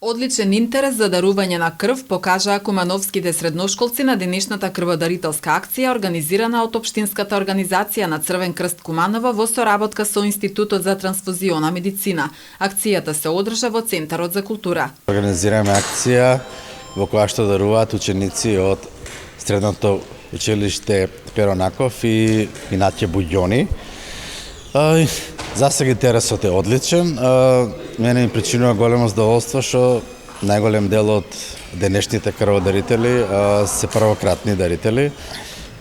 Одличен интерес за дарување на крв покажаа кумановските средношколци на денешната крводарителска акција организирана од Општинската организација на Црвен крст Куманово во соработка со Институтот за трансфузиона медицина. Акцијата се одржа во Центарот за култура. Организираме акција во која што даруваат ученици од Средното училиште Перо Наков и Инаќе Буѓони. За сега интересот е одличен. Мене ми причинува големо задоволство што најголем дел од денешните крводарители се првократни дарители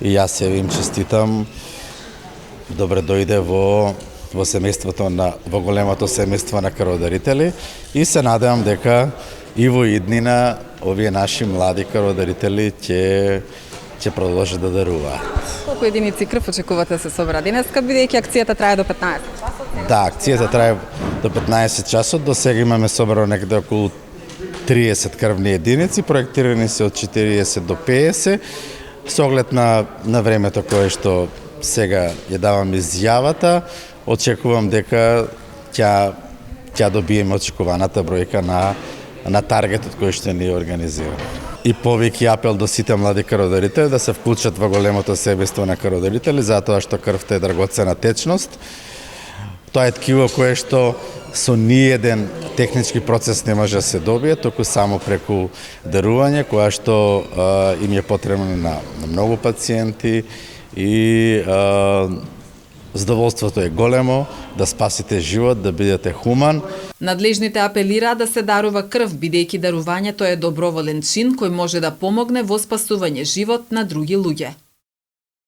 и јас се им честитам. Добре дојде во семејството во големото семејство на крводарители и се надевам дека и во иднина овие наши млади крводарители ќе продолжат да даруваат. Колку единици крв очекувате да се собра денеска, бидејќи акцијата трае до 15 часот? Да, акцијата трае до 15 часот. До сега имаме собрано некаде околу 30 крвни единици, проектирани се од 40 до 50. Со оглед на времето кое што сега ја давам изјавата, очекувам дека ќе добиеме очекуваната бројка на таргетот кој што ни организира. И повеќе апел до сите млади крводарители да се вклучат во големото семејство на крводарители, затоа што крвта е драгоцена течност. Тоа е ткиво кое што со ниеден технички процес не може да се добие, току само преку дарување, која што им е потребно на многу пациенти и задоволството е големо да спасите живот, да бидете хуман. Надлежните апелираат да се дарува крв, бидејќи дарувањето е доброволен чин кој може да помогне во спасување живот на други луѓе.